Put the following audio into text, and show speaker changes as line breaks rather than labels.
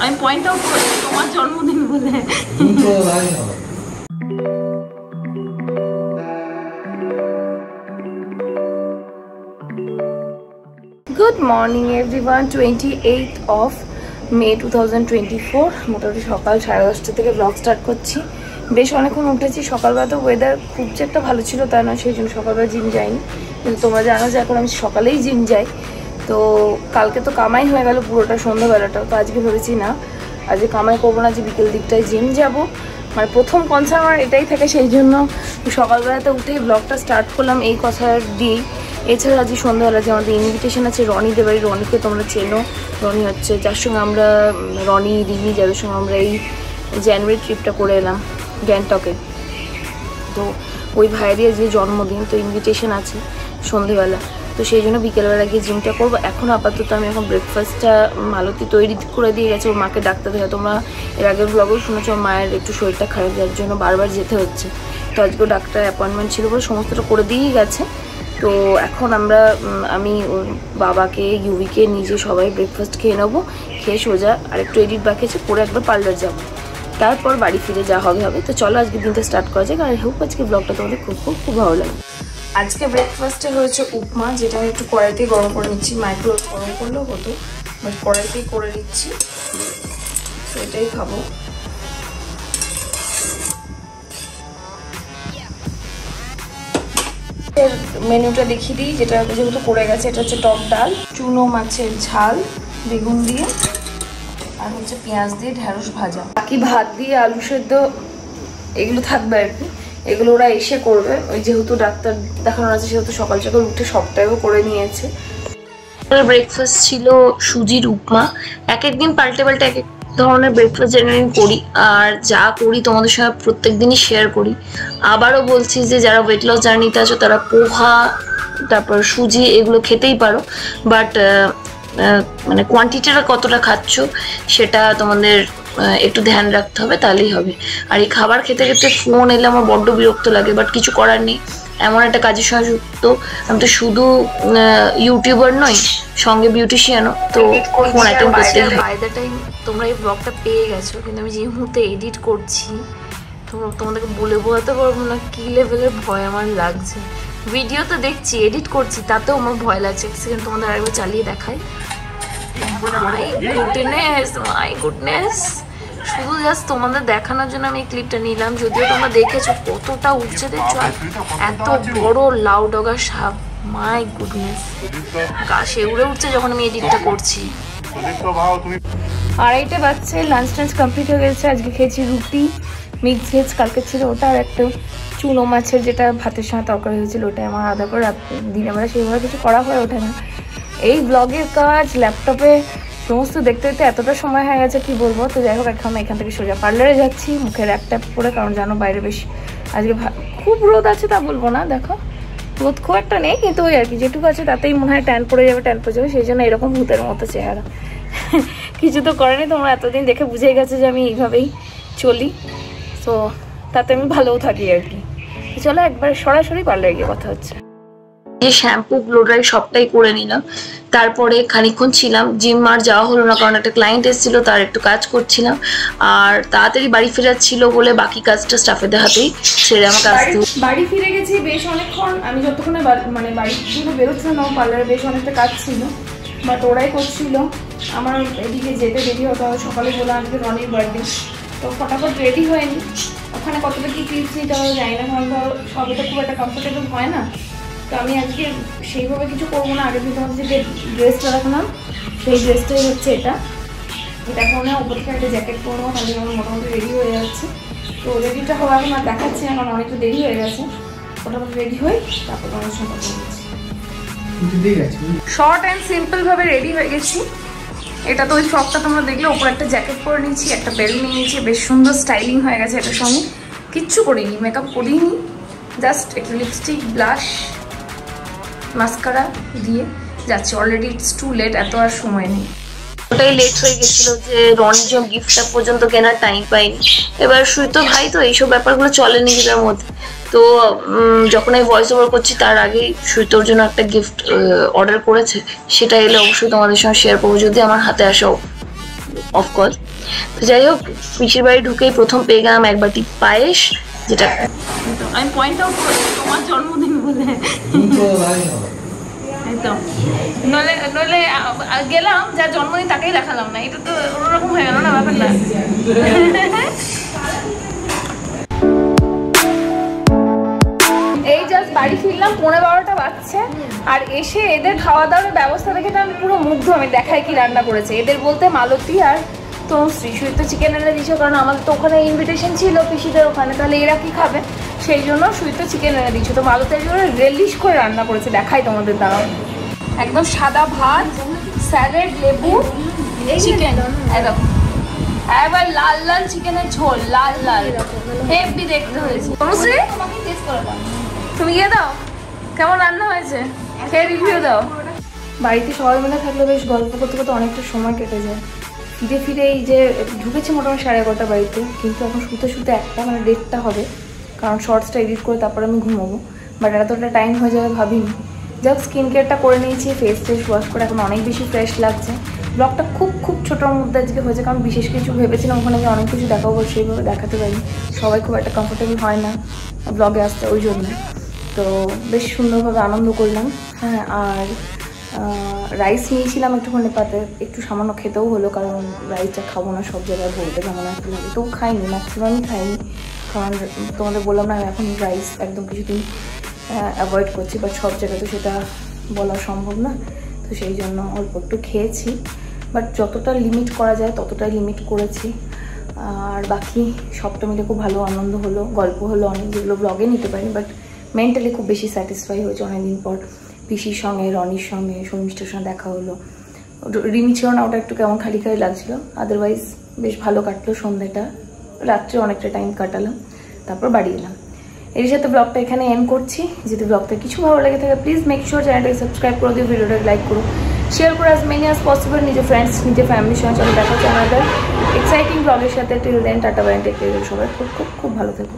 আমি point out করি তোমার জন্মদিন বলে। Good morning everyone. 28th of May 2024। মোটামুটি সকাল 10:30 থেকে ব্লগ স্টার্ট করছি। বেশ অনেকক্ষণ উঠেছি। সকালবেলা তো ওয়েদার খুব যে একটা ভালো ছিল তা নয়, সেই জন্য সকালবেলা জিম যাইনি। কিন্তু তোমরা জানো যে এখন আমি সকালেই জিম যাই। তো কালকে তো কামাই হয়ে গেল পুরোটা সন্ধ্যাবেলাটা। তো আজকে ভেবেছি না, আজকে কামাই করবো না, যে বিকেল দিকটায় জিম যাব। মানে প্রথম কনসার্ন আমার এটাই থাকে, সেই জন্য সকালবেলাতে উঠেই ব্লগটা স্টার্ট করলাম এই কথা দিয়েই। এছাড়া আজকে সন্ধ্যাবেলা যে আমাদের ইনভিটেশন আছে রনি দেবাড়ি। রনিকে তোমরা চেনো। রনি হচ্ছে যার সঙ্গে আমরা, রনি রিমি যাদের সঙ্গে আমরা এই জানুয়ারি ট্রিপটা করে এলাম গ্যাংটকে। তো ওই ভাইয়েরই আজকে জন্মদিন, তো ইনভিটেশন আছে সন্ধ্যেবেলা। তো সেই জন্য বিকেলবেলা গিয়ে জিমটা করবো। এখন আপাতত আমি এখন ব্রেকফাস্টটা মালতী তৈরি করে দিয়ে গেছে, ওর মাকে ডাক্তার দেখে। তোমরা এর আগের ব্লগেও শুনেছো ওর মায়ের একটু শরীরটা খারাপ, যার জন্য বারবার যেতে হচ্ছে। তো আজকেও ডাক্তার অ্যাপয়েন্টমেন্ট ছিল বলে সমস্তটা করে দিয়েই গেছে। তো এখন আমি ওর বাবাকে, ইউভিকে, নিজে সবাই ব্রেকফাস্ট খেয়ে নেবো। খেয়ে সোজা আর একটু এডিট বাকি আছে, করে একবার পার্লার যাবো, তারপর বাড়ি ফিরে যা হবে হবে। তো চলো আজকে দিনটা স্টার্ট করা যাক। আর হোক আজকে ব্লগটা তোমাদের খুব খুব খুব ভালো লাগে। আজকে ব্রেকফাস্টে হয়েছে উপমা, যেটা আমি একটু কড়াইতেই গরম করে নিচ্ছি। মাইক্রোওয়েভ গরম করলেও হতো, বাট কড়াইতেই করে নিচ্ছি। তো এটাই খাবো। মেনুটা দেখিয়ে দিই, যেটা যেহেতু পড়ে গেছে। এটা হচ্ছে টক ডাল, চুনো মাছের ঝাল বেগুন দিয়ে, আর হচ্ছে পেঁয়াজ দিয়ে ঢেঁড়স ভাজা। বাকি ভাত দিয়ে আলু সেদ্ধ এগুলো থাকবে আর কি। এগুলো ওরা এসে করবে। ওই যেহেতু ডাক্তার দেখানোর আছে সেহেতু সকাল সকাল উঠে সবটাইও করে নিয়েছে। ব্রেকফাস্ট ছিল সুজির উপমা। এক একদিন পাল্টে পাল্টে এক এক ধরনের ব্রেকফাস্ট জেনারেলি করি, আর যা করি তোমাদের সঙ্গে প্রত্যেক দিনই শেয়ার করি। আবারও বলছি যে যারা ওয়েট লস জার্নিতে আছো তারা পোহা, তারপর সুজি এগুলো খেতেই পারো, বাট মানে কোয়ান্টিটিটা কতটা খাচ্ছ সেটা তোমাদের একটু ধ্যান রাখতে হবে, তাহলেই হবে। আর এই খাবার খেতে খেতে ফোন এলে আমার বড্ড বিরক্ত লাগে, বাট কিছু করার নেই। এমন একটা কাজের সঙ্গে যুক্ত আমি তো, শুধু ইউটিউবার নই, সঙ্গে বিউটিশিয়ানও, তো ফোন অ্যাটেন্ড করতে হয়। বাই দ্য টাইম তোমরা এই ব্লগটা পেয়ে গেছো, কিন্তু আমি যে মুহূর্তে এডিট করছি তোমাদেরকে বলে বোঝাতে পারবো না কি লেভেলের ভয় আমার লাগছে। ভিডিও তো দেখছি, এডিট করছি, তাতেও আমার ভয় লাগছে। এক সেকেন্ড তোমাদের আরেকবার চালিয়ে দেখাই। মাই গুডনেস, শুধু জাস্ট তোমাদের দেখানোর জন্য আমি এই ক্লিপটা নিলাম। যদিও তোমরা দেখেছো কতটা উঠছে, দেখছো এত বড় লাউ ডগা সাপ। মাই গুডনেস, গা শিউরে উঠছে যখন আমি এডিটটা করছি। 2:30 বাজছে, লাঞ্চ টাঞ্চ কমপ্লিট হয়ে গেছে। আজকে খেয়েছি রুটি, মিক্স ভেজ কালকে ছিল ওটা, আর একটা চুনো মাছের যেটা ভাতের সঙ্গে তরকারি হয়েছিল ওটা আমার আলাদা করে দিনের বেলা সেইভাবে কিছু করা হয়ে ওঠে না। এই ব্লগের কাজ ল্যাপটপে সমস্ত দেখতে দেখতে এতটা সময় হয়ে গেছে কি বলবো। তো যাই হোক, এখন এখান থেকে সোজা পার্লারে যাচ্ছি মুখে র্যাপ ট্যাপ করে, কারণ জানো বাইরে বেশ আজকে খুব রোদ আছে তা বলবো না, দেখো রোদ খুব একটা নেই, কিন্তু ওই আর কি যেটুকু আছে তাতেই মনে হয় ট্যান পড়ে যাবে সেই জন্য এরকম ভূতের মতো চেহারা। কিছু তো করেনি, তোমরা এতদিন দেখে বুঝে গেছে যে আমি এইভাবেই চলি, তো তাতে আমি ভালোও থাকি আর কি। চলো একবার সরাসরি পার্লারে গিয়ে কথা হচ্ছে। যে শ্যাম্পু ব্লো ড্রাই সবটাই করে নিলাম, তারপরে খানিকক্ষণ ছিলাম। জিম আর যাওয়া হলো না, কারণ একটা ক্লায়েন্ট এসেছিল, তার একটু কাজ করছিলাম। আর তাড়াতাড়ি বাড়ি ফেরার ছিল বলে বাকি কাজটা স্টাফেদের হাতেই ছেড়ে আমাকে আসতে। বাড়ি ফিরে গেছি বেশ অনেকক্ষণ। আমি যতক্ষণে মানে বাড়ি থেকে বেরোচ্ছিলাম আমার পার্লারে বেশ অনেকটা কাজ ছিল, বাট ওরাই করছিল। আমার এদিকে যেতে দেরি হতো, সকালে বললাম আজকে রনির বার্থডে, তো ফটাফট রেডি হয়নি। ওখানে কতটা কি ক্লিপস নিতে হবে জানি না, কারণ ধরো সবই তো খুব একটা কমফোর্টেবল হয় না। তো আমি আজকে সেইভাবে কিছু করবো না। আগের দিন তোমাদের যে ড্রেসটা রাখলাম সেই ড্রেসটাই হচ্ছে এটা পরে ওপর থেকে একটা জ্যাকেট পরবো, তাহলে আমার মোটামুটি রেডি হয়ে যাচ্ছে। তো রেডিটা হওয়া এখন আর দেখাচ্ছি না, কারণ অনেকটা দেরি হয়ে গেছে। মোটামুটি রেডি হই, তারপর তোমার সঙ্গে কথা বলছি। শর্ট অ্যান্ড সিম্পল ভাবে রেডি হয়ে গেছি। এটা তো ওই ফ্রকটা তোমরা দেখলে, ওপর একটা জ্যাকেট পরে নিয়েছি, একটা বেল্ট নিয়ে নিয়েছি, বেশ সুন্দর স্টাইলিং হয়ে গেছে। এটার সঙ্গে কিচ্ছু করিনি, মেকআপ করিনি, জাস্ট একটু লিপস্টিক, ব্লাশ, মাস্কারা দিয়ে যাচ্ছে। অলরেডি ইটস টু লেট, এত আর সময় নেই। ওটাই লেট হয়ে গেছিল যে রনির জন্য গিফটটা পর্যন্ত কেনার টাইম পাইনি। এবার সুইতো ভাই তো এইসব ব্যাপারগুলো চলে নিজেদের মধ্যে। তো যখন আমি ভয়েস ওভার করছি তার আগেই সুইতোর জন্য একটা গিফট অর্ডার করেছে, সেটা এলে অবশ্যই তোমাদের সঙ্গে শেয়ার করবো, যদি আমার হাতে আসে অফকোর্স। তো যাই হোক, পিসির বাড়ি ঢুকেই প্রথম পেয়ে গেলাম এক বাটি পায়েস, যেটা আমি পয়েন্ট আউট করি তোমার জন্মদিন বলে। একদম নইলে নইলে গেলাম যার জন্মদিন তাকেই দেখালাম না, এটা তো অন্যরকম হয়ে গেল না ব্যাপারটা। এই জাস্ট বাড়ি ফিরলাম, 11:30 বাজছে, আর এসে এদের খাওয়া দাওয়ার ব্যবস্থা দেখে তো আমি পুরো মুগ্ধ। আমি দেখাই কি রান্না করেছে এদের, বলতে মালতী আর তনুশ্রী। শুধু তো চিকেন এনে দিয়েছো, কারণ আমাদের তো ওখানে ইনভিটেশন ছিল পিসিদের ওখানে, তাহলে এরা কি খাবে সেই জন্য শুধু তো চিকেন এনে দিয়েছো। তো মালতীর জন্য রেলিশ করে রান্না করেছে, দেখাই তোমাদের দ্বারা। একদম সাদা ভাত, স্যালাড, লেবু, চিকেন, একদম একবার লাল লাল চিকেনের ঝোল, লাল লাল হেভি দেখতে হয়েছে। তনুশ্রী তুমি গিয়ে দাও কেমন রান্না হয়েছে, খেয়ে রিভিউ দাও। বাড়িতে সবাই মিলে থাকলে বেশ গল্প করতে করতে অনেকটা সময় কেটে যায়। ফিরে ফিরে এই যে ঢুকেছি মোটামুটি 11:30 বাড়িতে, কিন্তু এখন শুতে শুতে 1:30 হবে, কারণ শর্টসটা এডিট করে তারপর আমি ঘুমাবো। বাট এতটা টাইম হয়ে যাবে ভাবিনি। যাক, স্কিন কেয়ারটা করে নিয়েছি, ফেস ওয়াশ করে এখন অনেক বেশি ফ্রেশ লাগছে। ব্লগটা খুব ছোটোর মধ্যে আজকে হয়েছে, কারণ বিশেষ কিছু ভেবেছিলাম ওখানে গিয়ে অনেক কিছু দেখাবো, সেইভাবে দেখাতে পারিনি। সবাই খুব একটা কমফোর্টেবল হয় না ব্লগে আসতে, ওই জন্য। তো বেশ সুন্দরভাবে আনন্দ করলাম। হ্যাঁ, আর রাইস নিয়েছিলাম একটুখানি পাতে, একটু সামান্য খেতেও হলো, কারণ রাইসটা খাবো না সব জায়গায়, বলতে কেমন একটা লাগে। তো খাইনি, ম্যাক্সিমামই খাইনি, কারণ তোমাদের বললাম না আমি এখন রাইস একদম কিছুদিন অ্যাভয়েড করছি, বাট সব জায়গায় তো সেটা বলা সম্ভব না। তো সেই জন্য অল্প একটু খেয়েছি, বাট যতটা লিমিট করা যায় ততটাই লিমিট করেছি। আর বাকি সবটা মিলে খুব ভালো আনন্দ হলো, গল্প হলো অনেক, যেগুলো ব্লগে নিতে পারি, বাট মেন্টালি খুব বেশি স্যাটিসফাই হয়েছে। অনেকদিন পর পিসির সঙ্গে, রনির সঙ্গে, শর্মিষ্ঠার সঙ্গে দেখা হলো। রিমি ছিল না, ওটা একটু কেমন খালি খালি লাগছিল, আদারওয়াইজ বেশ ভালো কাটলো সন্ধ্যাটা। রাত্রে অনেকটা টাইম কাটালাম, তারপর বাড়ি এলাম। এর সাথে ব্লগটা এখানে এন্ড করছি। যদি ব্লগটা কিছু ভালো লেগে থাকে প্লিজ মেক শিওর চ্যানেলটাকে সাবস্ক্রাইব করে দিও, ভিডিওটা লাইক করো, শেয়ার করো অ্যাজ মেনি অ্যাজ পসিবল নিজের ফ্রেন্ডস, নিজের ফ্যামিলির সঙ্গে। চলো দেখা হচ্ছে আমাদের এক্সাইটিং ব্লগের সাথে। Till then tata bye, take care, সবাই খুব ভালো থেকো।